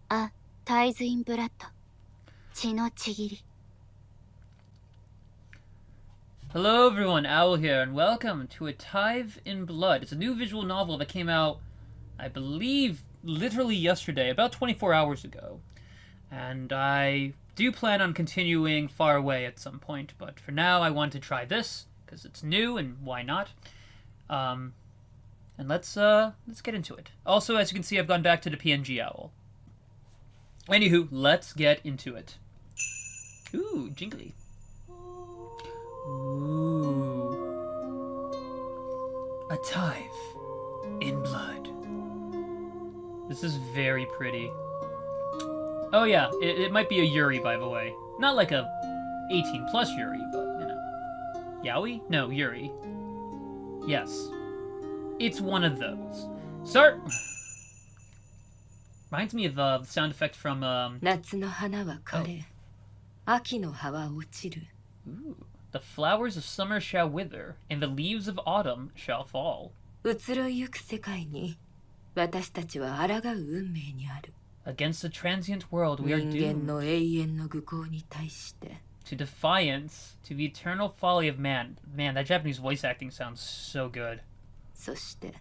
あ、タイズインブラッド。血のちぎり。Hello everyone, Owl here, and welcome to A Tithe in Blood. It's a new visual novel that came out, I believe, literally yesterday, about 24 hours ago. And I do plan on continuing Far Away at some point, but for now I want to try this, because it's new, and why not? And let's get into it. Also, as you can see, I've gone back to the PNG Owl. Anywho, let's get into it. Ooh, jingly. Ooh. A Tithe in Blood. This is very pretty. Oh yeah, it might be a Yuri, by the way. Not like a 18 plus Yuri, but, you know. Yaoi? No, Yuri. Yes. It's one of those. Start! Reminds me of the sound effect from, 夏の花は枯れ、秋の葉は落ちる。 Ooh. The flowers of summer shall wither, and the leaves of autumn shall fall. 移ろいゆく世界に、私たちは抗う運命にある。 Against the transient world we are 人間 doomed の永遠の愚行に対して。 to defiance, to the eternal folly of man. Man, that Japanese voice acting sounds so good. そして、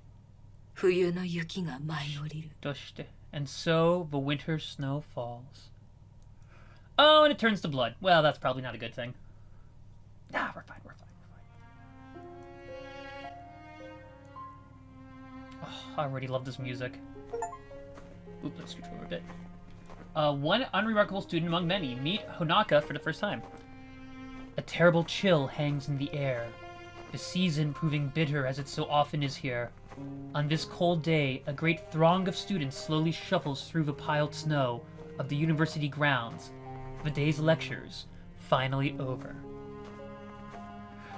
冬の雪が舞い降りる。 Doshite. And so the winter snow falls. Oh, and it turns to blood. Well, that's probably not a good thing. Nah, we're fine, we're fine, we're fine. Oh, I already love this music. Oop, let's scooch over a bit. One unremarkable student among many. Meet Honaka for the first time. A terrible chill hangs in the air, the season proving bitter as it so often is here. On this cold day, a great throng of students slowly shuffles through the piled snow of the university grounds, the day's lectures finally over.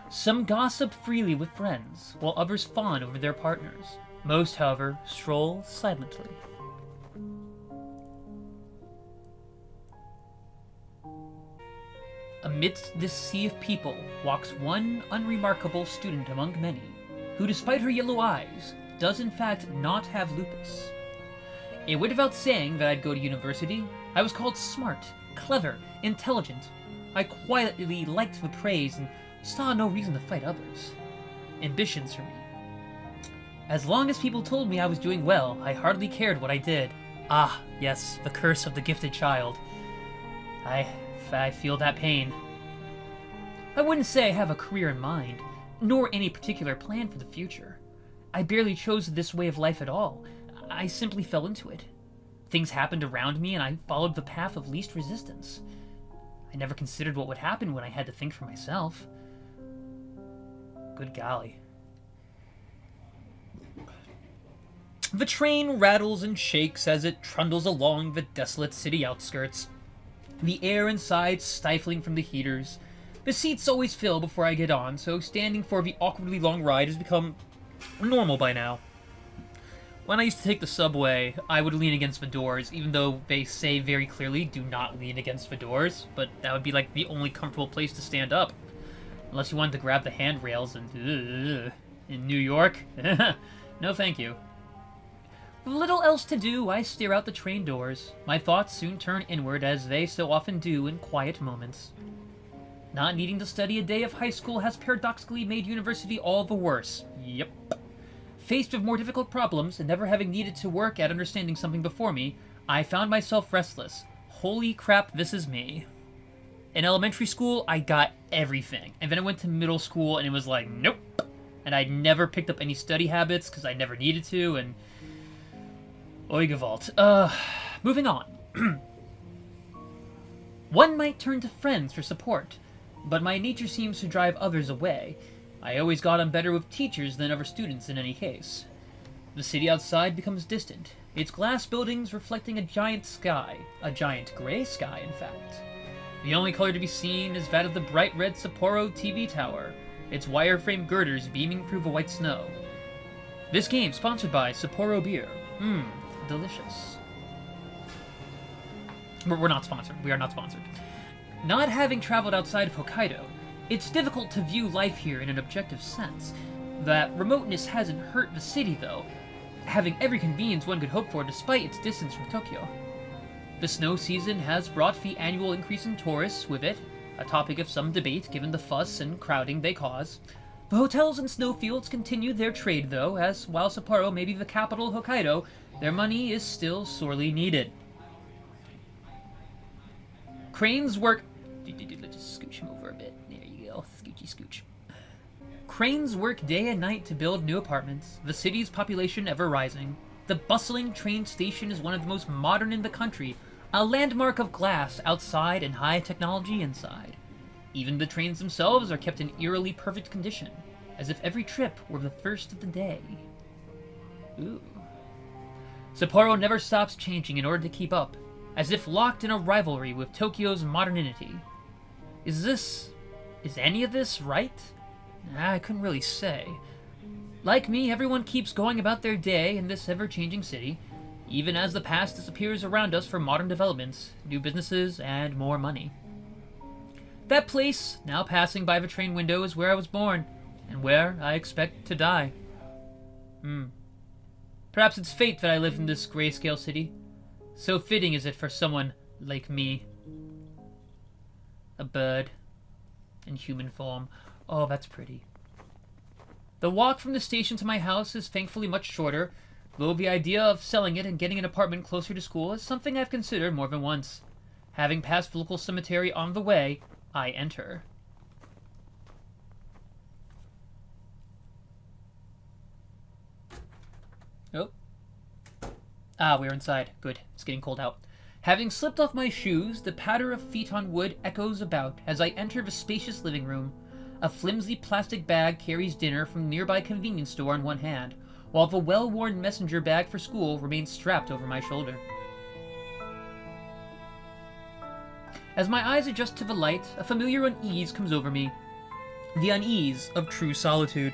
Some gossip freely with friends, while others fawn over their partners. Most, however, stroll silently. Amidst this sea of people walks one unremarkable student among many, who, despite her yellow eyes, does in fact not have lupus. It went without saying that I'd go to university. I was called smart, clever, intelligent. I quietly liked the praise and saw no reason to fight others. Ambitions for me. As long as people told me I was doing well, I hardly cared what I did. Ah, yes, the curse of the gifted child. I feel that pain. I wouldn't say I have a career in mind, nor any particular plan for the future. I barely chose this way of life at all. I simply fell into it. Things happened around me and I followed the path of least resistance. I never considered what would happen when I had to think for myself. Good golly. The train rattles and shakes as it trundles along the desolate city outskirts. The air inside stifling from the heaters. The seats always fill before I get on, so standing for the awkwardly long ride has become normal by now. When I used to take the subway, I would lean against the doors, even though they say very clearly, do not lean against the doors, but that would be like the only comfortable place to stand up. Unless you wanted to grab the handrails and... in New York? No thank you. With little else to do, I stare out the train doors. My thoughts soon turn inward, as they so often do in quiet moments. Not needing to study a day of high school has paradoxically made university all the worse. Yep. Faced with more difficult problems, and never having needed to work at understanding something before me, I found myself restless. Holy crap, this is me. In elementary school, I got everything. And then I went to middle school, and it was like, nope. And I never picked up any study habits, because I never needed to, and... Oigevalt. Moving on. One might turn to friends for support, but my nature seems to drive others away. I always got on better with teachers than other students in any case. The city outside becomes distant, its glass buildings reflecting a giant sky, a giant gray sky, in fact. The only color to be seen is that of the bright red Sapporo TV tower, its wireframe girders beaming through the white snow. This game sponsored by Sapporo beer. Delicious. We're not sponsored. We are not sponsored. Not having traveled outside of Hokkaido, it's difficult to view life here in an objective sense. That remoteness hasn't hurt the city, though. having every convenience one could hope for despite its distance from Tokyo. The snow season has brought the annual increase in tourists with it, a topic of some debate given the fuss and crowding they cause. The hotels and snowfields continue their trade, though, as while Sapporo may be the capital of Hokkaido, their money is still sorely needed. Cranes work... Let's just scooch him over a bit. There you go. Scoochy scooch. Cranes work day and night to build new apartments, the city's population ever rising. The bustling train station is one of the most modern in the country, a landmark of glass outside and high technology inside. Even the trains themselves are kept in eerily perfect condition, as if every trip were the first of the day. Ooh. Sapporo never stops changing in order to keep up, as if locked in a rivalry with Tokyo's modernity. Is any of this right? I couldn't really say. Like me, everyone keeps going about their day in this ever-changing city, even as the past disappears around us for modern developments, new businesses, and more money. That place, now passing by the train window, is where I was born, and where I expect to die. Perhaps it's fate that I live in this grayscale city. So fitting is it for someone like me. A bird in human form. Oh, that's pretty. The walk from the station to my house is thankfully much shorter, though the idea of selling it and getting an apartment closer to school is something I've considered more than once. Having passed the local cemetery on the way, I enter. Oh. We're inside. Good. It's getting cold out. Having slipped off my shoes, the patter of feet on wood echoes about as I enter the spacious living room. A flimsy plastic bag carries dinner from a nearby convenience store in one hand, while the well-worn messenger bag for school remains strapped over my shoulder. As my eyes adjust to the light, a familiar unease comes over me. The unease of true solitude.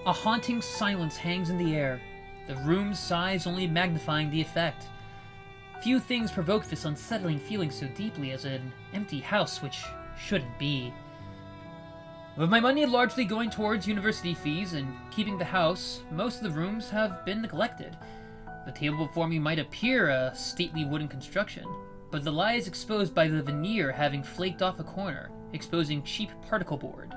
A haunting silence hangs in the air, the room's size only magnifying the effect. Few things provoke this unsettling feeling so deeply as an empty house which shouldn't be. With my money largely going towards university fees and keeping the house, most of the rooms have been neglected. The table before me might appear a stately wooden construction, but the lie is exposed by the veneer having flaked off a corner, exposing cheap particle board.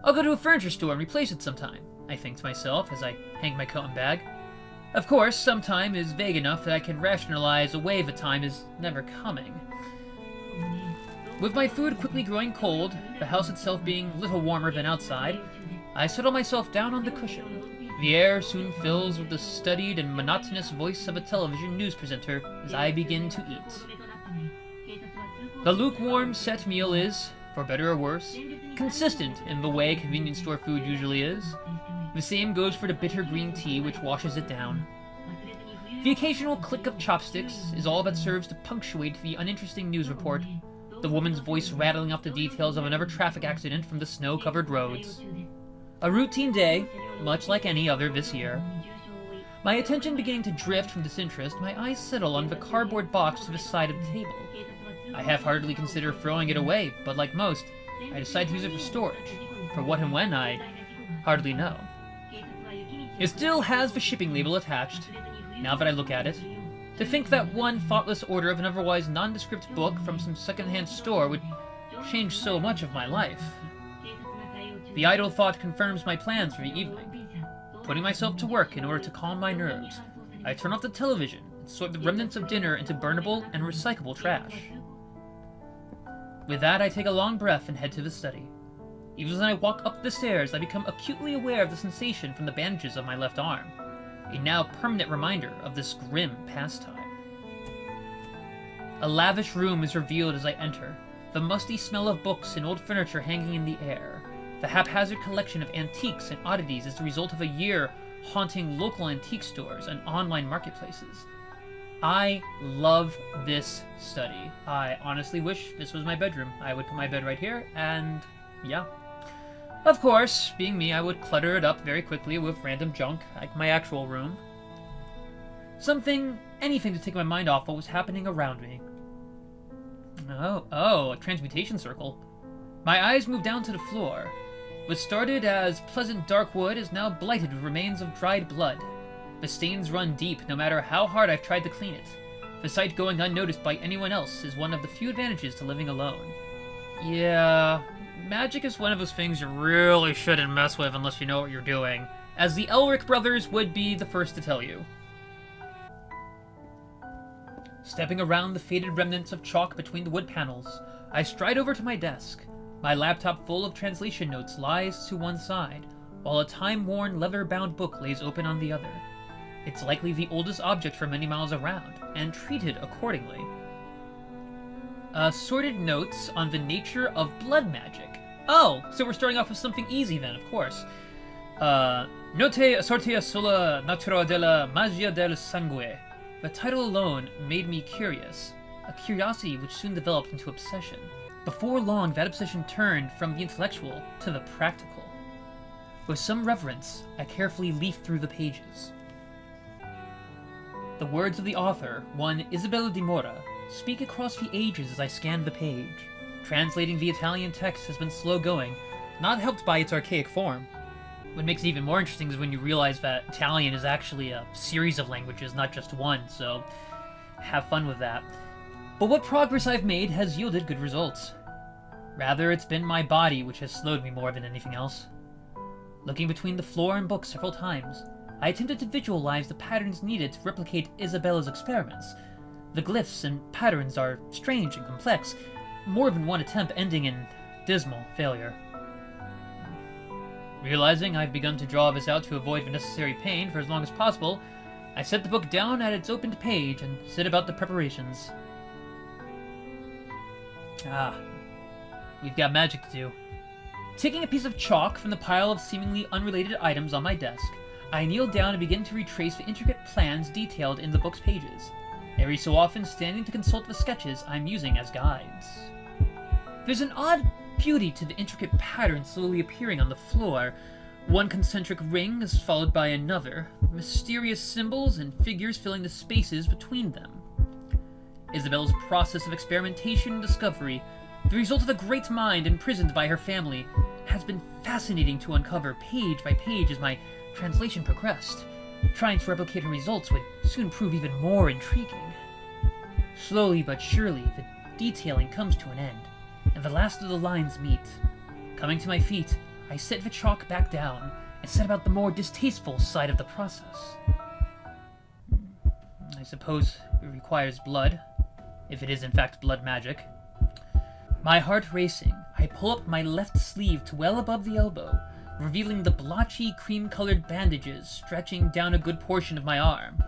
I'll go to a furniture store and replace it sometime, I think to myself as I hang my coat and bag. Of course, sometime is vague enough that I can rationalize away the time is never coming. With my food quickly growing cold, the house itself being little warmer than outside, I settle myself down on the cushion. The air soon fills with the studied and monotonous voice of a television news presenter as I begin to eat. The lukewarm set meal is, for better or worse, consistent in the way convenience store food usually is. The same goes for the bitter green tea which washes it down. The occasional click of chopsticks is all that serves to punctuate the uninteresting news report, the woman's voice rattling off the details of another traffic accident from the snow-covered roads. A routine day, much like any other this year. My attention beginning to drift from disinterest, my eyes settle on the cardboard box to the side of the table. I half-heartedly consider throwing it away, but like most, I decide to use it for storage. For what and when, I hardly know. It still has the shipping label attached, now that I look at it. To think that one thoughtless order of an otherwise nondescript book from some second-hand store would change so much of my life. The idle thought confirms my plans for the evening. Putting myself to work in order to calm my nerves, I turn off the television and sort the remnants of dinner into burnable and recyclable trash. With that, I take a long breath and head to the study. Even as I walk up the stairs, I become acutely aware of the sensation from the bandages of my left arm, a now permanent reminder of this grim pastime. A lavish room is revealed as I enter, the musty smell of books and old furniture hanging in the air. The haphazard collection of antiques and oddities is the result of a year haunting local antique stores and online marketplaces. I love this study. I honestly wish this was my bedroom. I would put my bed right here, and yeah. Of course, being me, I would clutter it up very quickly with random junk, like my actual room. Anything to take my mind off what was happening around me. Oh, a transmutation circle. My eyes move down to the floor. What started as pleasant dark wood is now blighted with remains of dried blood. The stains run deep, no matter how hard I've tried to clean it. The sight going unnoticed by anyone else is one of the few advantages to living alone. Yeah, magic is one of those things you really shouldn't mess with unless you know what you're doing, as the Elric brothers would be the first to tell you. Stepping around the faded remnants of chalk between the wood panels, I stride over to my desk. My laptop full of translation notes lies to one side, while a time-worn, leather-bound book lays open on the other. It's likely the oldest object for many miles around, and treated accordingly. Sorted notes on the nature of blood magic. Oh, so we're starting off with something easy then, of course. Note assortia sulla natura della magia del sangue. The title alone made me curious, a curiosity which soon developed into obsession. Before long, that obsession turned from the intellectual to the practical. With some reverence, I carefully leafed through the pages. The words of the author, one Isabella di Mora, speak across the ages as I scanned the page. Translating the Italian text has been slow going, not helped by its archaic form. What makes it even more interesting is when you realize that Italian is actually a series of languages, not just one, so have fun with that. But what progress I've made has yielded good results. Rather, it's been my body which has slowed me more than anything else. Looking between the floor and book several times, I attempted to visualize the patterns needed to replicate Isabella's experiments. The glyphs and patterns are strange and complex, more than one attempt ending in dismal failure. Realizing I've begun to draw this out to avoid the necessary pain for as long as possible, I set the book down at its opened page and set about the preparations. We've got magic to do. Taking a piece of chalk from the pile of seemingly unrelated items on my desk, I kneel down and begin to retrace the intricate plans detailed in the book's pages, every so often standing to consult the sketches I'm using as guides. There's an odd beauty to the intricate pattern slowly appearing on the floor. One concentric ring is followed by another, mysterious symbols and figures filling the spaces between them. Isabella's process of experimentation and discovery, the result of a great mind imprisoned by her family, has been fascinating to uncover page by page as my translation progressed. Trying to replicate her results would soon prove even more intriguing. Slowly but surely, the detailing comes to an end, and the last of the lines meet. Coming to my feet, I set the chalk back down and set about the more distasteful side of the process. I suppose it requires blood, if it is in fact blood magic. My heart racing, I pull up my left sleeve to well above the elbow, revealing the blotchy, cream-colored bandages stretching down a good portion of my arm.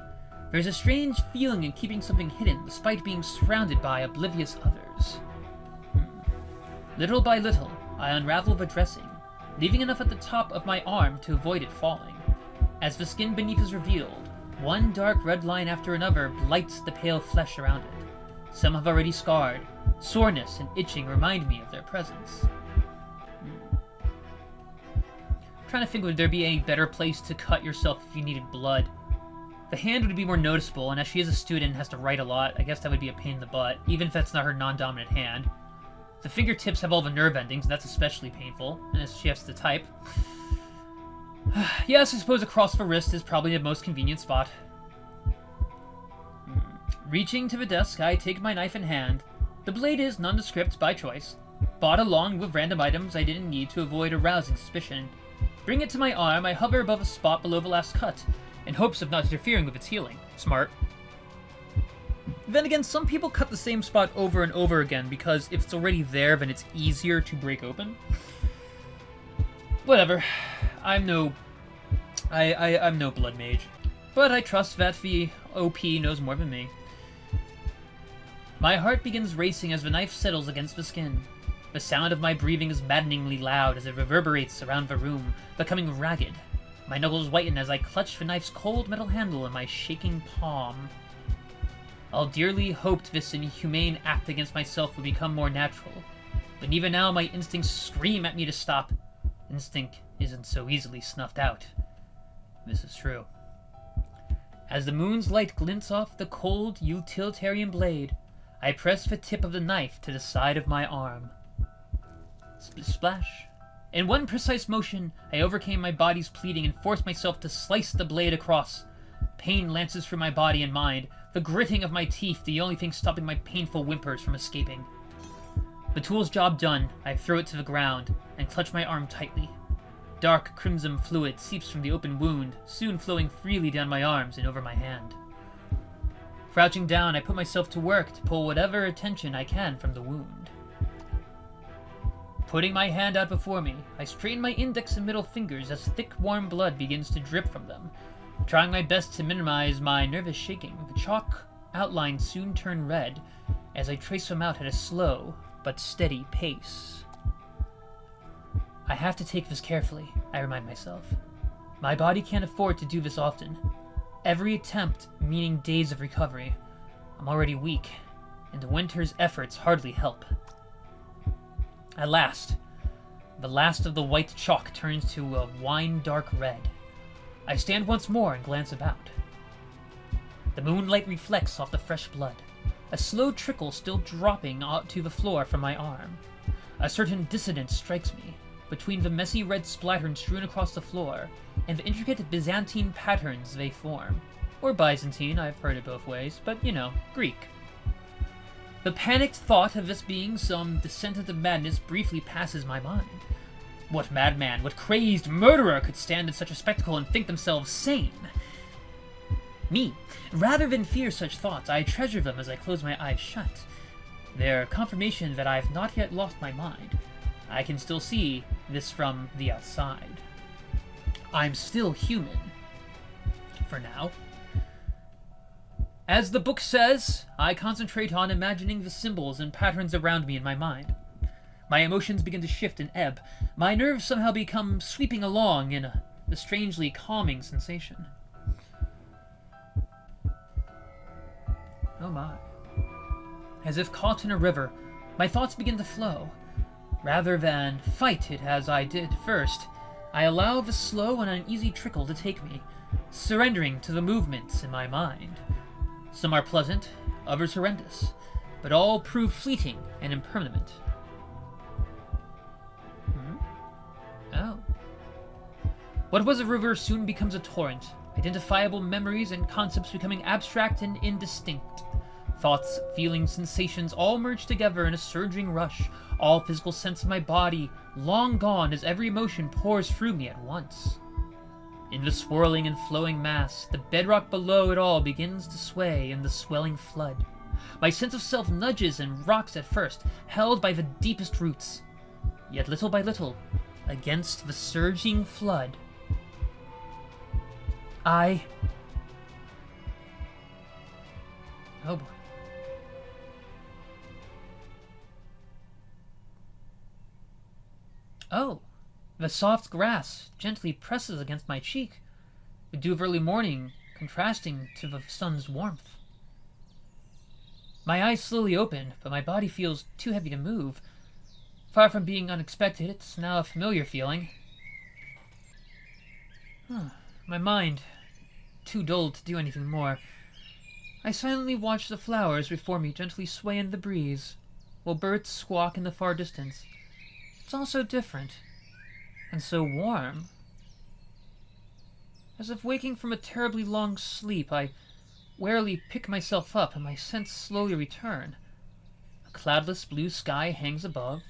There's a strange feeling in keeping something hidden despite being surrounded by oblivious others. Little by little, I unravel the dressing, leaving enough at the top of my arm to avoid it falling. As the skin beneath is revealed, one dark red line after another blights the pale flesh around it. Some have already scarred. Soreness and itching remind me of their presence. I'm trying to think, would there be any better place to cut yourself if you needed blood? The hand would be more noticeable, and as she is a student and has to write a lot, I guess that would be a pain in the butt, even if that's not her non-dominant hand. The fingertips have all the nerve endings, and that's especially painful, and as she has to type. Yes, I suppose across the wrist is probably the most convenient spot. Reaching to the desk, I take my knife in hand. The blade is nondescript by choice, bought along with random items I didn't need to avoid arousing suspicion. Bring it to my arm, I hover above a spot below the last cut, in hopes of not interfering with its healing. Smart. Then again, some people cut the same spot over and over again because if it's already there, then it's easier to break open. Whatever. I'm no blood mage. But I trust that the OP knows more than me. My heart begins racing as the knife settles against the skin. The sound of my breathing is maddeningly loud as it reverberates around the room, becoming ragged. My knuckles whiten as I clutch the knife's cold metal handle in my shaking palm. I'll dearly hoped this inhumane act against myself would become more natural, but even now my instincts scream at me to stop. Instinct isn't so easily snuffed out. This is true. As the moon's light glints off the cold, utilitarian blade, I press the tip of the knife to the side of my arm. Splash. In one precise motion, I overcame my body's pleading and forced myself to slice the blade across. Pain lances through my body and mind, the gritting of my teeth the only thing stopping my painful whimpers from escaping. The tool's job done, I throw it to the ground and clutch my arm tightly. Dark crimson fluid seeps from the open wound, soon flowing freely down my arms and over my hand. Crouching down, I put myself to work to pull whatever attention I can from the wound. Putting my hand out before me, I straighten my index and middle fingers as thick, warm blood begins to drip from them. Trying my best to minimize my nervous shaking, the chalk outlines soon turn red as I trace them out at a slow but steady pace. I have to take this carefully, I remind myself. My body can't afford to do this often. Every attempt meaning days of recovery. I'm already weak, and the winter's efforts hardly help. At last, the last of the white chalk turns to a wine-dark red. I stand once more and glance about. The moonlight reflects off the fresh blood, a slow trickle still dropping to the floor from my arm. A certain dissonance strikes me, between the messy red splattern strewn across the floor and the intricate Byzantine patterns they form. Or Byzantine, I've heard it both ways, but Greek. The panicked thought of this being some descent into madness briefly passes my mind. What madman, what crazed murderer could stand in such a spectacle and think themselves sane? Me, rather than fear such thoughts, I treasure them as I close my eyes shut. They're confirmation that I've not yet lost my mind. I can still see this from the outside. I'm still human. For now. As the book says, I concentrate on imagining the symbols and patterns around me in my mind. My emotions begin to shift and ebb. My nerves somehow become sweeping along in a strangely calming sensation. Oh my. As if caught in a river, my thoughts begin to flow. Rather than fight it as I did first, I allow the slow and uneasy trickle to take me, surrendering to the movements in my mind. Some are pleasant, others horrendous, but all prove fleeting and impermanent. Oh. What was a river soon becomes a torrent, identifiable memories and concepts becoming abstract and indistinct. Thoughts, feelings, sensations all merge together in a surging rush, all physical sense of my body long gone as every emotion pours through me at once. In the swirling and flowing mass, the bedrock below it all begins to sway in the swelling flood. My sense of self nudges and rocks at first, held by the deepest roots. Yet little by little, against the surging flood, oh boy. Oh, the soft grass gently presses against my cheek, the dew of early morning contrasting to the sun's warmth. My eyes slowly open, but my body feels too heavy to move. Far from being unexpected, it's now a familiar feeling. My mind, too dull to do anything more. I silently watch the flowers before me gently sway in the breeze, while birds squawk in the far distance. It's all so different, and so warm. As if waking from a terribly long sleep, I warily pick myself up and my senses slowly return. A cloudless blue sky hangs above,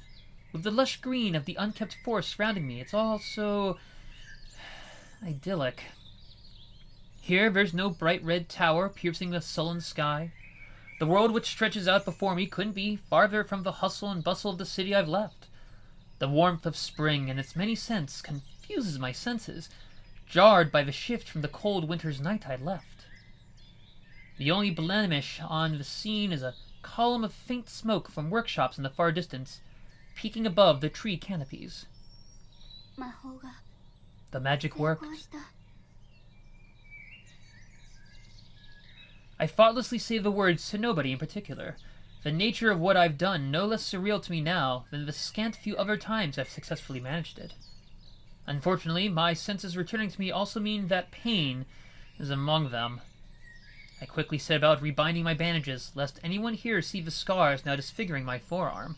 with the lush green of the unkept forest surrounding me. It's all so idyllic. Here there's no bright red tower piercing the sullen sky. The world which stretches out before me couldn't be farther from the hustle and bustle of the city I've left. The warmth of spring and its many scents confuses my senses, jarred by the shift from the cold winter's night I'd left. The only blemish on the scene is a column of faint smoke from workshops in the far distance, peeking above the tree canopies. The magic worked. I thoughtlessly say the words to nobody in particular, the nature of what I've done no less surreal to me now than the scant few other times I've successfully managed it. Unfortunately, my senses returning to me also mean that pain is among them. I quickly set about rebinding my bandages, lest anyone here see the scars now disfiguring my forearm.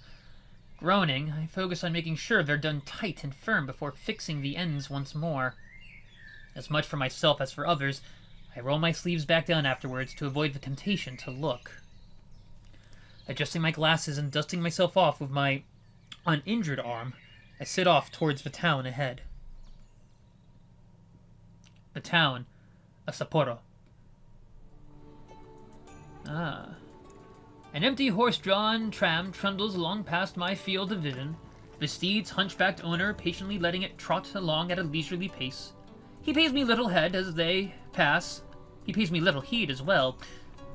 Groaning, I focus on making sure they're done tight and firm before fixing the ends once more. As much for myself as for others, I roll my sleeves back down afterwards to avoid the temptation to look. Adjusting my glasses and dusting myself off with my uninjured arm, I set off towards the town ahead. The town of Sapporo. Ah. An empty horse-drawn tram trundles along past my field of vision, the steed's hunchbacked owner patiently letting it trot along at a leisurely pace. He pays me little heed as they pass. He pays me little heed as well,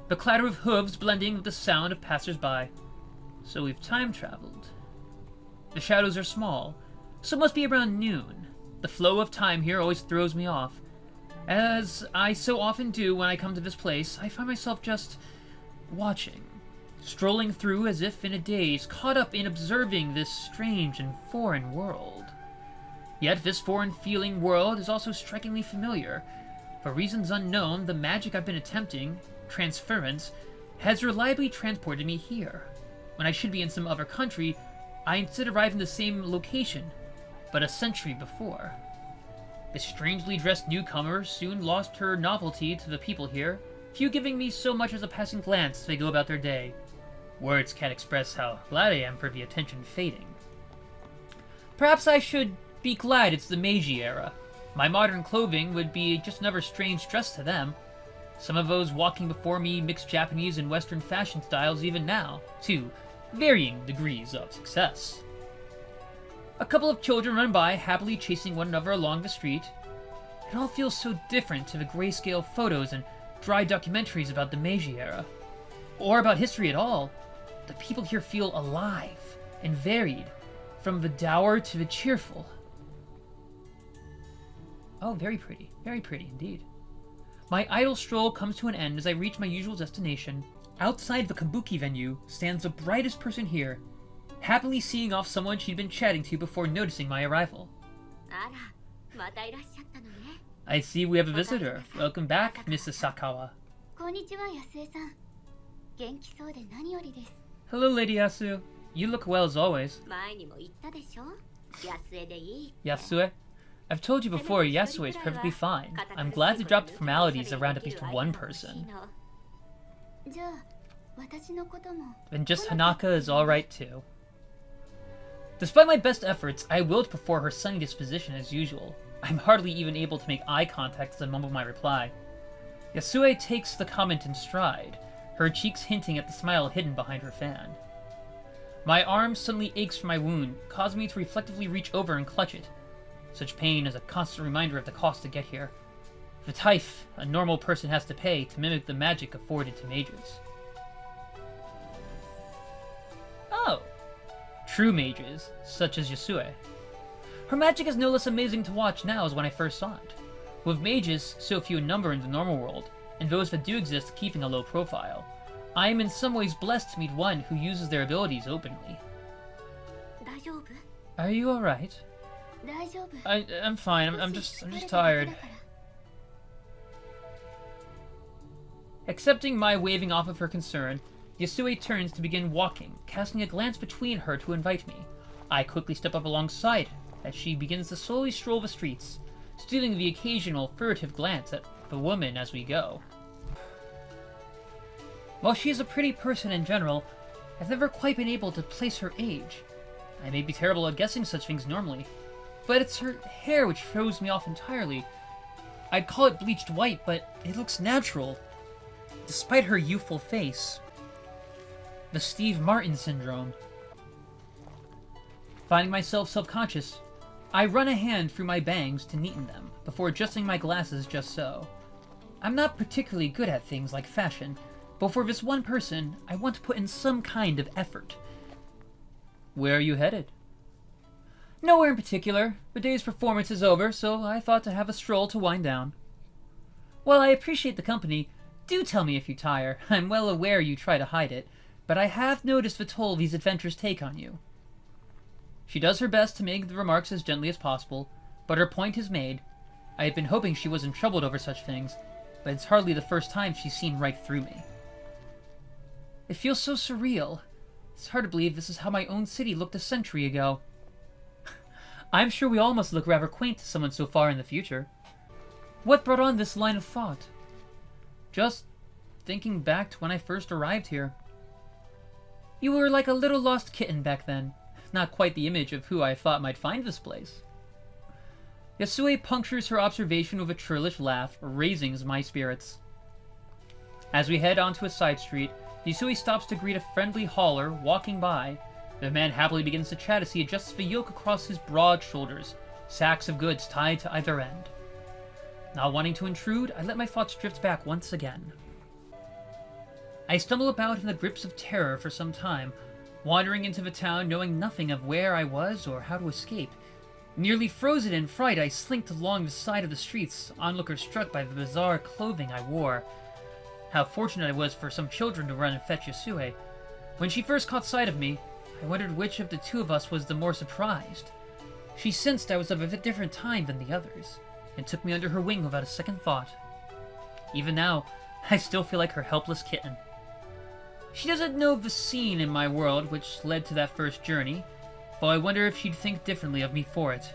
the clatter of hooves blending with the sound of passers-by. So we've time-traveled. The shadows are small, so it must be around noon. The flow of time here always throws me off. As I so often do when I come to this place, I find myself just watching, strolling through as if in a daze, caught up in observing this strange and foreign world. Yet this foreign-feeling world is also strikingly familiar. For reasons unknown, the magic I've been attempting, transference, has reliably transported me here. When I should be in some other country, I instead arrive in the same location, but a century before. The strangely dressed newcomer soon lost her novelty to the people here, few giving me so much as a passing glance as they go about their day. Words can't express how glad I am for the attention fading. Perhaps I should be glad it's the Meiji era. My modern clothing would be just another strange dress to them. Some of those walking before me mix Japanese and Western fashion styles even now, to varying degrees of success. A couple of children run by, happily chasing one another along the street. It all feels so different to the grayscale photos and dry documentaries about the Meiji era, or about history at all. The people here feel alive and varied, from the dour to the cheerful. Oh, very pretty indeed. My idle stroll comes to an end as I reach my usual destination. Outside the kabuki venue stands the brightest person here, happily seeing off someone she'd been chatting to before noticing my arrival. あら、またいらっしゃったのね。 I see we have a visitor. Welcome back, Mrs. Sakawa. こんにちは、安江さん。元気そうで何よりです。 Hello, Lady Yasu. You look well as always. 前にも言ったでしょ。安江でいいって。 Yasue? I've told you before, Yasue is perfectly fine. I'm glad to drop the formalities around at least one person. じゃあ、私のことも。 And just Hanaka is alright too. Despite my best efforts, I willed before her sunny disposition as usual. I'm hardly even able to make eye contact as I mumble my reply. Yasue takes the comment in stride, her cheeks hinting at the smile hidden behind her fan. My arm suddenly aches from my wound, causing me to reflectively reach over and clutch it. Such pain is a constant reminder of the cost to get here. The tithe a normal person has to pay to mimic the magic afforded to mages. Oh. True mages, such as Yasue. Her magic is no less amazing to watch now as when I first saw it. With mages so few in number in the normal world, and those that do exist keeping a low profile, I am in some ways blessed to meet one who uses their abilities openly. 大丈夫？ Are you alright? 大丈夫。 I'm fine. I'm just tired. Accepting my waving off of her concern, Yasue turns to begin walking, casting a glance between her to invite me. I quickly step up alongside as she begins to slowly stroll the streets, stealing the occasional furtive glance at the woman as we go. While she is a pretty person in general, I've never quite been able to place her age. I may be terrible at guessing such things normally, but it's her hair which throws me off entirely. I'd call it bleached white, but it looks natural, despite her youthful face. The Steve Martin syndrome. Finding myself self-conscious, I run a hand through my bangs to neaten them, before adjusting my glasses just so. I'm not particularly good at things like fashion, but for this one person, I want to put in some kind of effort. Where are you headed? Nowhere in particular. The day's performance is over, so I thought to have a stroll to wind down. While I appreciate the company, do tell me if you tire. I'm well aware you try to hide it, but I have noticed the toll these adventures take on you. She does her best to make the remarks as gently as possible, but her point is made. I had been hoping she wasn't troubled over such things, but it's hardly the first time she's seen right through me. It feels so surreal. It's hard to believe this is how my own city looked a century ago. I'm sure we all must look rather quaint to someone so far in the future. What brought on this line of thought? Just thinking back to when I first arrived here. You were like a little lost kitten back then. Not quite the image of who I thought might find this place. Yasue punctures her observation with a churlish laugh, raising my spirits. As we head onto a side street, Yasue stops to greet a friendly hauler walking by. The man happily begins to chat as he adjusts the yoke across his broad shoulders, sacks of goods tied to either end. Not wanting to intrude, I let my thoughts drift back once again. I stumble about in the grips of terror for some time, wandering into the town knowing nothing of where I was or how to escape. Nearly frozen in fright, I slinked along the side of the streets, onlookers struck by the bizarre clothing I wore. How fortunate I was for some children to run and fetch Yasue. When she first caught sight of me, I wondered which of the two of us was the more surprised. She sensed I was of a different time than the others, and took me under her wing without a second thought. Even now, I still feel like her helpless kitten. She doesn't know the scene in my world which led to that first journey, though I wonder if she'd think differently of me for it.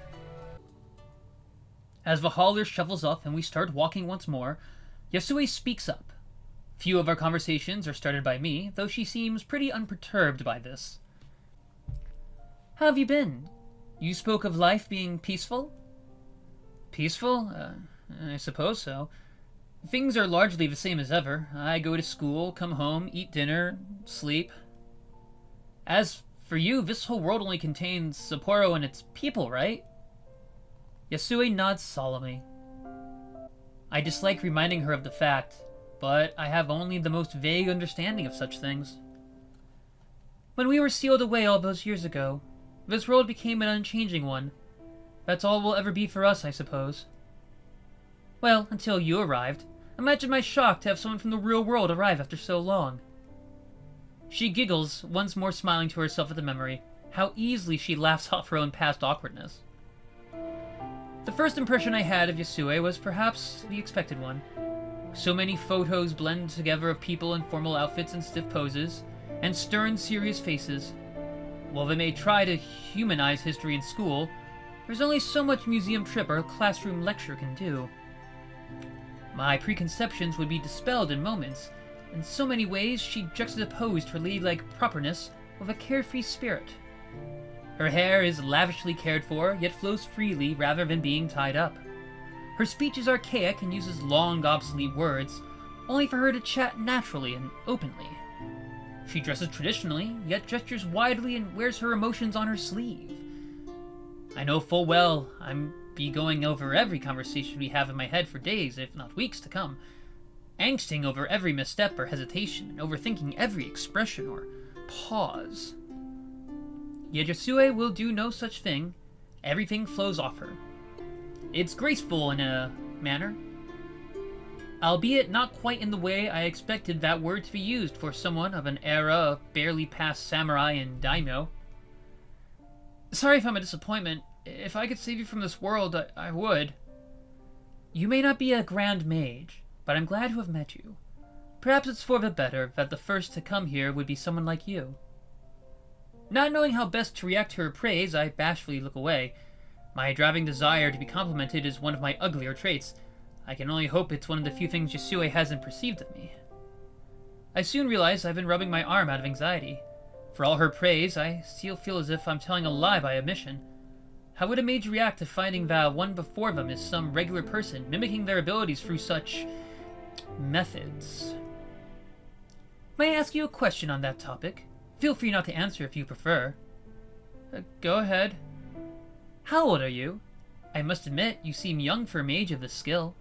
As the hauler shovels off and we start walking once more, Yasue speaks up. Few of our conversations are started by me, though she seems pretty unperturbed by this. How have you been? You spoke of life being peaceful? Peaceful? I suppose so. Things are largely the same as ever. I go to school, come home, eat dinner, sleep. As for you, this whole world only contains Sapporo and its people, right? Yasue nods solemnly. I dislike reminding her of the fact, but I have only the most vague understanding of such things. When we were sealed away all those years ago, this world became an unchanging one. That's all will ever be for us, I suppose. Well, until you arrived. Imagine my shock to have someone from the real world arrive after so long. She giggles, once more smiling to herself at the memory. How easily she laughs off her own past awkwardness. The first impression I had of Yasue was perhaps the expected one. So many photos blend together of people in formal outfits and stiff poses, and stern, serious faces. While they may try to humanize history in school, there's only so much museum trip or classroom lecture can do. My preconceptions would be dispelled in moments. In so many ways, she juxtaposed her ladylike properness with a carefree spirit. Her hair is lavishly cared for, yet flows freely rather than being tied up. Her speech is archaic and uses long, obsolete words, only for her to chat naturally and openly. She dresses traditionally, yet gestures widely and wears her emotions on her sleeve. I know full well I'm be going over every conversation we have in my head for days, if not weeks to come, angsting over every misstep or hesitation, and overthinking every expression or pause. Yet Yasue will do no such thing. Everything flows off her. It's graceful in a manner, albeit not quite in the way I expected that word to be used for someone of an era of barely past samurai and daimyo. Sorry if I'm a disappointment. If I could save you from this world, I would. You may not be a grand mage, but I'm glad to have met you. Perhaps it's for the better that the first to come here would be someone like you. Not knowing how best to react to her praise, I bashfully look away. My driving desire to be complimented is one of my uglier traits. I can only hope it's one of the few things Yasue hasn't perceived of me. I soon realize I've been rubbing my arm out of anxiety. For all her praise, I still feel as if I'm telling a lie by omission. How would a mage react to finding that one before them is some regular person, mimicking their abilities through such methods? May I ask you a question on that topic? Feel free not to answer if you prefer. Go ahead. How old are you? I must admit, you seem young for a mage of this skill.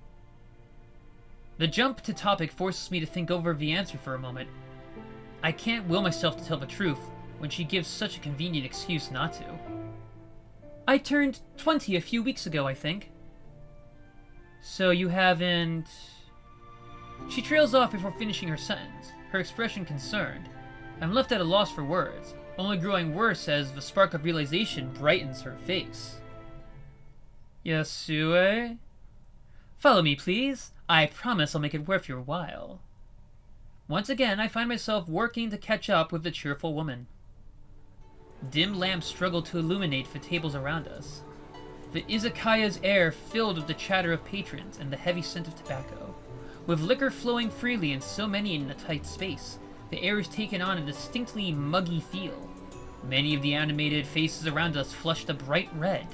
The jump to topic forces me to think over the answer for a moment. I can't will myself to tell the truth when she gives such a convenient excuse not to. I turned 20 a few weeks ago, I think. So you haven't... She trails off before finishing her sentence, her expression concerned. I'm left at a loss for words, only growing worse as the spark of realization brightens her face. Yasue? Follow me, please. I promise I'll make it worth your while. Once again, I find myself working to catch up with the cheerful woman. Dim lamps struggle to illuminate the tables around us. The izakaya's air filled with the chatter of patrons and the heavy scent of tobacco. With liquor flowing freely and so many in a tight space, the air has taken on a distinctly muggy feel. Many of the animated faces around us flushed a bright red.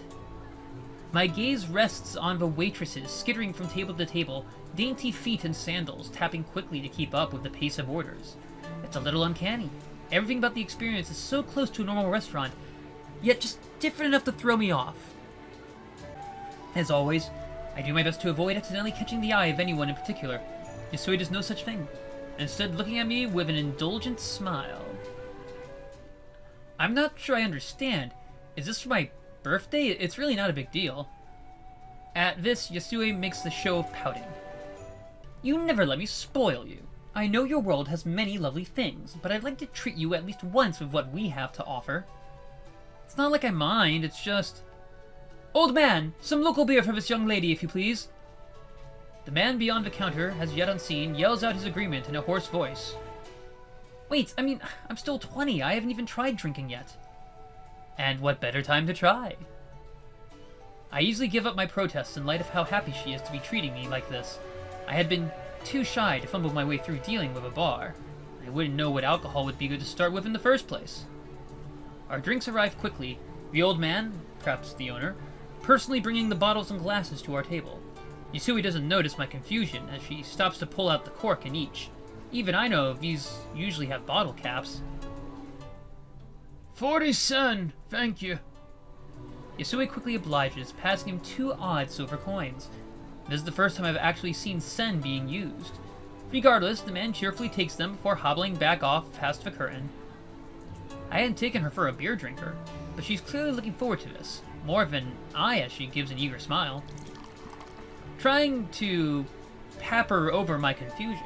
My gaze rests on the waitresses skittering from table to table, dainty feet in sandals, tapping quickly to keep up with the pace of orders. It's a little uncanny. Everything about the experience is so close to a normal restaurant, yet just different enough to throw me off. As always, I do my best to avoid accidentally catching the eye of anyone in particular. Yasui does no such thing, instead looking at me with an indulgent smile. I'm not sure I understand. Is this for my birthday? It's really not a big deal. At this, Yasui makes the show of pouting. You never let me spoil you. I know your world has many lovely things, but I'd like to treat you at least once with what we have to offer. It's not like I mind, it's just... Old man, some local beer for this young lady, if you please. The man beyond the counter, as yet unseen, yells out his agreement in a hoarse voice. Wait, I mean, I'm still 20, I haven't even tried drinking yet. And what better time to try? I easily give up my protests in light of how happy she is to be treating me like this. I had been too shy to fumble my way through dealing with a bar. I wouldn't know what alcohol would be good to start with in the first place. Our drinks arrive quickly, the old man, perhaps the owner, personally bringing the bottles and glasses to our table. Yasui doesn't notice my confusion as she stops to pull out the cork in each. Even I know these usually have bottle caps. 40 sen, thank you. Yasui quickly obliges, passing him 2 odd silver coins. This is the first time I've actually seen sen being used. Regardless, the man cheerfully takes them before hobbling back off past the curtain. I hadn't taken her for a beer drinker, but she's clearly looking forward to this, more than I as she gives an eager smile. Trying to paper over my confusion,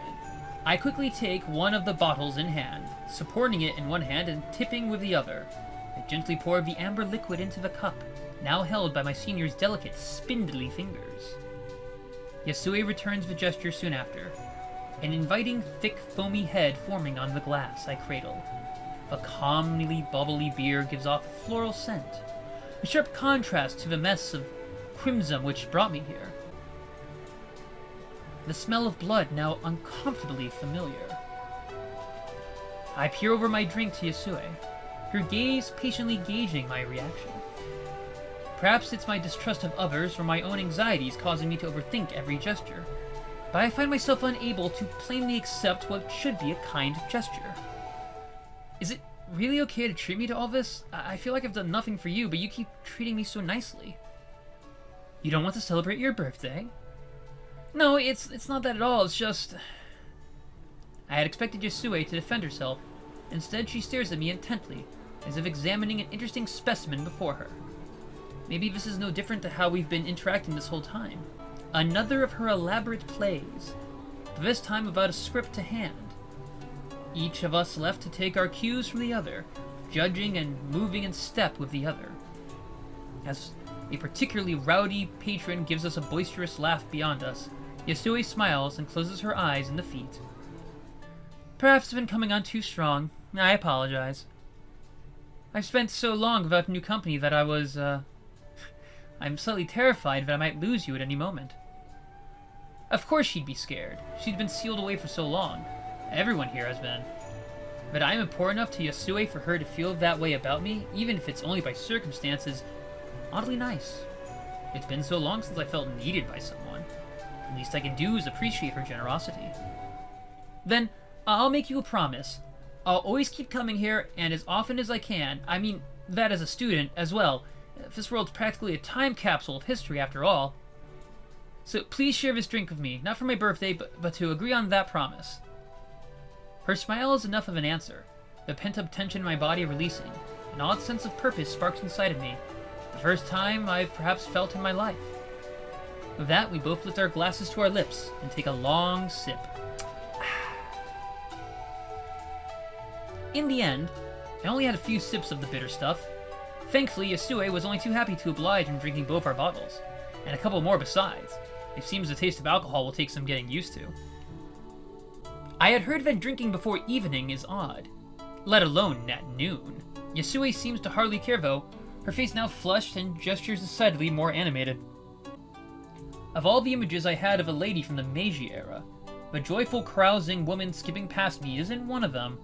I quickly take one of the bottles in hand, supporting it in one hand and tipping with the other. I gently pour the amber liquid into the cup, now held by my senior's delicate, spindly fingers. Yasui returns the gesture soon after, an inviting, thick, foamy head forming on the glass I cradle. A calmly bubbly beer gives off a floral scent, a sharp contrast to the mess of crimson which brought me here. The smell of blood now uncomfortably familiar. I peer over my drink to Yasui, her gaze patiently gauging my reaction. Perhaps it's my distrust of others or my own anxieties causing me to overthink every gesture, but I find myself unable to plainly accept what should be a kind gesture. Is it really okay to treat me to all this? I feel like I've done nothing for you, but you keep treating me so nicely. You don't want to celebrate your birthday? No, it's not that at all, it's just... I had expected Yasui to defend herself. Instead, she stares at me intently, as if examining an interesting specimen before her. Maybe this is no different to how we've been interacting this whole time. Another of her elaborate plays, but this time without a script to hand. Each of us left to take our cues from the other, judging and moving in step with the other. As a particularly rowdy patron gives us a boisterous laugh beyond us, Yasui smiles and closes her eyes in defeat. Perhaps I've been coming on too strong. I apologize. I've spent so long without new company that I'm slightly terrified that I might lose you at any moment. Of course she'd be scared. She'd been sealed away for so long. Everyone here has been. But I am important enough to Yasui for her to feel that way about me, even if it's only by circumstances, oddly nice. It's been so long since I felt needed by someone. The least I can do is appreciate her generosity. Then, I'll make you a promise. I'll always keep coming here, and as often as I can. I mean, that as a student, as well. This world's practically a time capsule of history, after all. So please share this drink with me, not for my birthday, but to agree on that promise. Her smile is enough of an answer, the pent-up tension in my body releasing. An odd sense of purpose sparks inside of me, the first time I've perhaps felt in my life. With that, we both lift our glasses to our lips and take a long sip. In the end, I only had a few sips of the bitter stuff. Thankfully, Yasui was only too happy to oblige in drinking both our bottles, and a couple more besides. It seems the taste of alcohol will take some getting used to. I had heard that drinking before evening is odd, let alone at noon. Yasue seems to hardly care though, her face now flushed and gestures decidedly more animated. Of all the images I had of a lady from the Meiji era, a joyful, carousing woman skipping past me isn't one of them.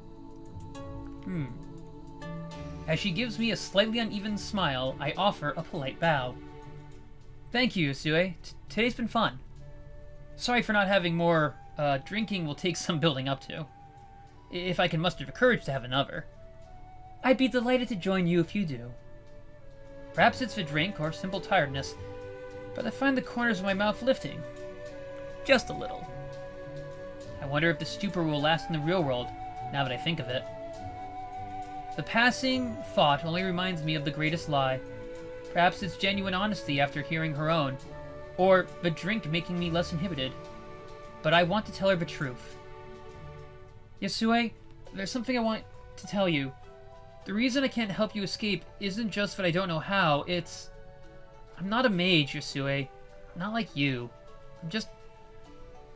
As she gives me a slightly uneven smile, I offer a polite bow. Thank you, Yasue. Today's been fun. Sorry for not having more. Drinking will take some building up to. If I can muster the courage to have another. I'd be delighted to join you if you do. Perhaps it's the drink or simple tiredness, but I find the corners of my mouth lifting. Just a little. I wonder if the stupor will last in the real world, now that I think of it. The passing thought only reminds me of the greatest lie. Perhaps it's genuine honesty after hearing her own, or the drink making me less inhibited. But I want to tell her the truth. Yasue, there's something I want to tell you. The reason I can't help you escape isn't just that I don't know how, it's... I'm not a mage, Yasue. Not like you. I'm just...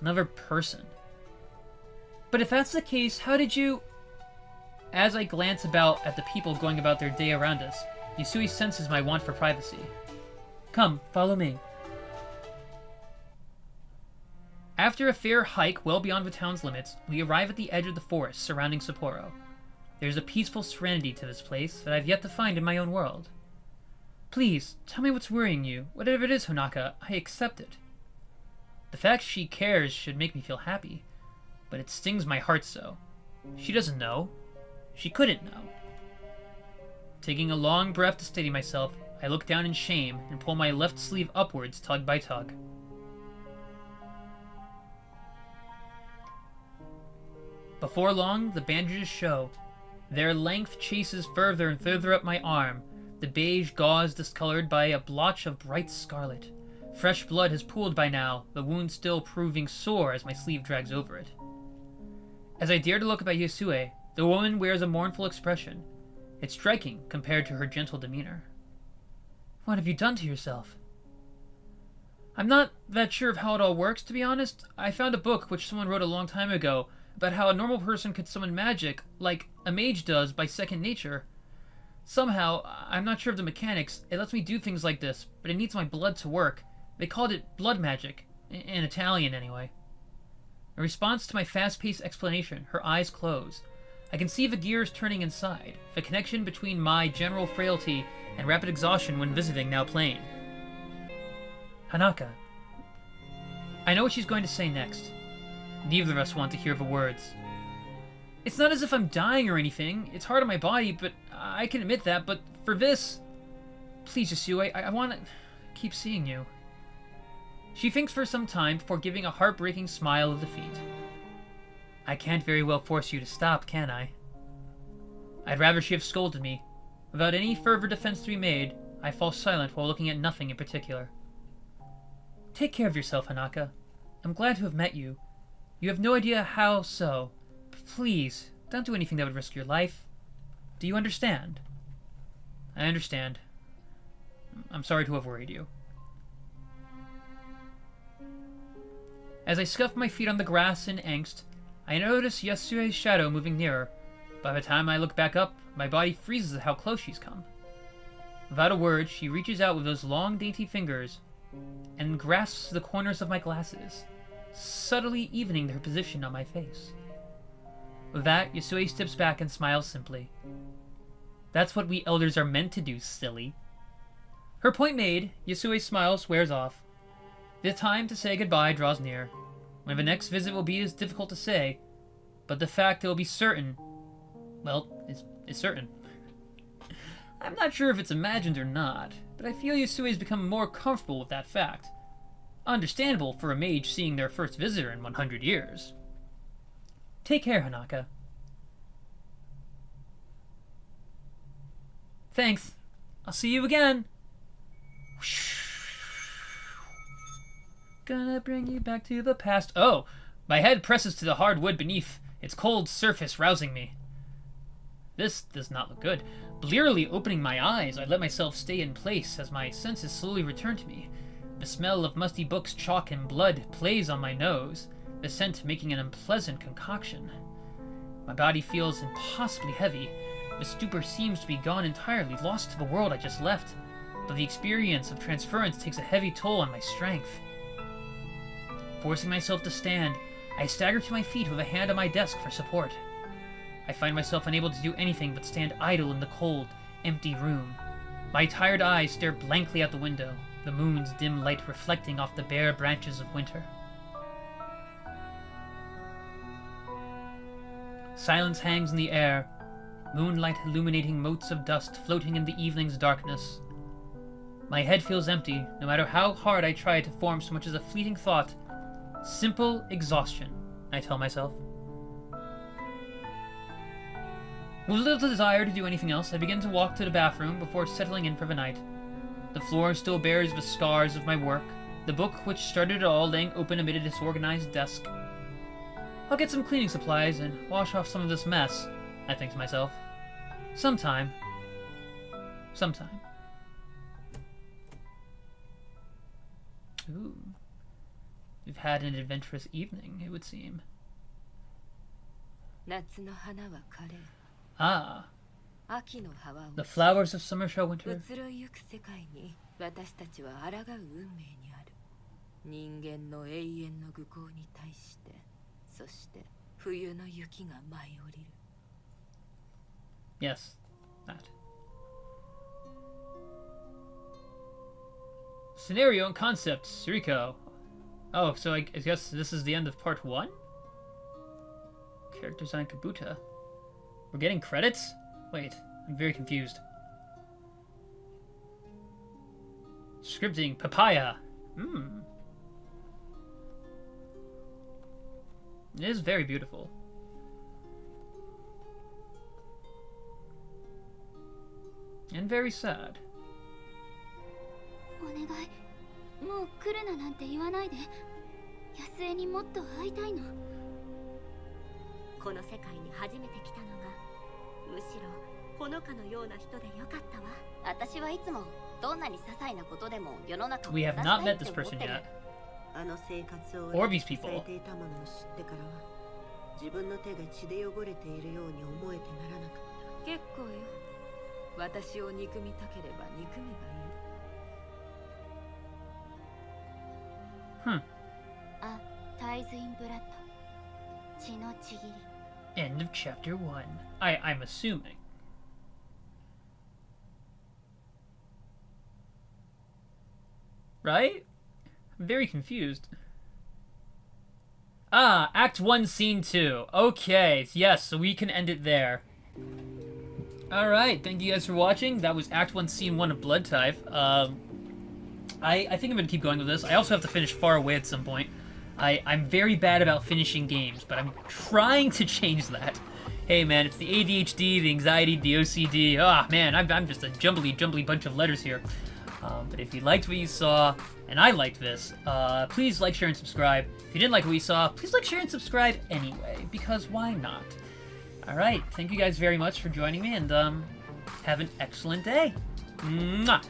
another person. But if that's the case, how did you... As I glance about at the people going about their day around us, Yasue senses my want for privacy. Come, follow me. After a fair hike well beyond the town's limits, we arrive at the edge of the forest surrounding Sapporo. There's a peaceful serenity to this place that I've yet to find in my own world. Please, tell me what's worrying you. Whatever it is, Honaka, I accept it. The fact she cares should make me feel happy, but it stings my heart so. She doesn't know. She couldn't know. Taking a long breath to steady myself, I look down in shame and pull my left sleeve upwards tug by tug. Before long, the bandages show. Their length chases further and further up my arm, the beige gauze discolored by a blotch of bright scarlet. Fresh blood has pooled by now, the wound still proving sore as my sleeve drags over it. As I dare to look up at Yasue, the woman wears a mournful expression. It's striking compared to her gentle demeanor. What have you done to yourself? I'm not that sure of how it all works, to be honest. I found a book which someone wrote a long time ago about how a normal person could summon magic, like a mage does, by second nature. Somehow, I'm not sure of the mechanics, it lets me do things like this, but it needs my blood to work. They called it blood magic, in Italian anyway. In response to my fast-paced explanation, her eyes close. I can see the gears turning inside, the connection between my general frailty and rapid exhaustion when visiting now plain. Hanaka. I know what she's going to say next. Neither of us want to hear the words. It's not as if I'm dying or anything. It's hard on my body, but I can admit that. But for this... Please, Yasue, I want to keep seeing you. She thinks for some time before giving a heartbreaking smile of defeat. I can't very well force you to stop, can I? I'd rather she have scolded me. Without any further defense to be made, I fall silent while looking at nothing in particular. Take care of yourself, Hanaka. I'm glad to have met you. You have no idea how so. Please, don't do anything that would risk your life. Do you understand? I understand. I'm sorry to have worried you. As I scuff my feet on the grass in angst, I notice Yasue's shadow moving nearer. By the time I look back up, my body freezes at how close she's come. Without a word, she reaches out with those long, dainty fingers and grasps the corners of my glasses, subtly evening their position on my face. With that, Yasue steps back and smiles simply. That's what we elders are meant to do, silly. Her point made, Yasue's smile wears off. The time to say goodbye draws near. When the next visit will be is difficult to say, but the fact it will be certain, well, is certain. I'm not sure if it's imagined or not, but I feel Yasue has become more comfortable with that fact. Understandable for a mage seeing their first visitor in 100 years. Take care, Hanaka. Thanks. I'll see you again. Gonna bring you back to the past. Oh, my head presses to the hard wood beneath, its cold surface rousing me. This does not look good. Blearily opening my eyes, I let myself stay in place as my senses slowly return to me. The smell of musty books, chalk, and blood plays on my nose, the scent making an unpleasant concoction. My body feels impossibly heavy. The stupor seems to be gone entirely, lost to the world I just left. But the experience of transference takes a heavy toll on my strength. Forcing myself to stand, I stagger to my feet with a hand on my desk for support. I find myself unable to do anything but stand idle in the cold, empty room. My tired eyes stare blankly out the window, the moon's dim light reflecting off the bare branches of winter. Silence hangs in the air, moonlight illuminating motes of dust floating in the evening's darkness. My head feels empty, no matter how hard I try to form so much as a fleeting thought. Simple exhaustion, I tell myself. With little desire to do anything else, I begin to walk to the bathroom before settling in for the night. The floor still bears the scars of my work, the book which started it all laying open amid a disorganized desk. I'll get some cleaning supplies and wash off some of this mess, I think to myself. Sometime. Ooh. We've had an adventurous evening, it would seem. 夏の花は枯れ、 Ah, 秋の葉は the flowers of summer shall 移 winter. ろいゆく世界に私たちは抗う運命にある。人間の永遠の愚行に対して、そして冬の雪が舞い降りる。 Yes, that. Scenario and concept, Suriko. Oh, so I guess this is the end of part 1? Character design Kabuta. We're getting credits? Wait, I'm very confused. Scripting, Papaya. It is very beautiful. And very sad. お願い、もう来るななんて言わないで。安江にもっと会いたいの。この世界に初めて来たのがむしろほのかのような人でよかったわ。私はいつもどんなに些細なことでも世の中を We have 正 not したい met って this 思っ person てる。 yet. あの生活を Or these people. されていたものを知ってからは自分の手が血で汚れているように思えてならなかった。結構よ。私を憎みたければ憎めばいい。 あ、タイズ・イン・ブラッド。血のちぎり。 End of chapter 1. I'm assuming. Right? I'm very confused. Ah, Act 1, Scene 2. Okay, yes, so we can end it there. Alright, thank you guys for watching. That was Act 1, Scene 1 of Blood Tithe. I think I'm going to keep going with this. I also have to finish Far Away at some point. I'm very bad about finishing games, but I'm trying to change that. Hey man, it's the ADHD, the anxiety, the OCD. Ah man, I'm just a jumbly bunch of letters here. But if you liked what you saw, and I liked this, please like, share, and subscribe. If you didn't like what you saw, please like, share, and subscribe anyway, because why not? Alright, thank you guys very much for joining me, and have an excellent day. Mwah!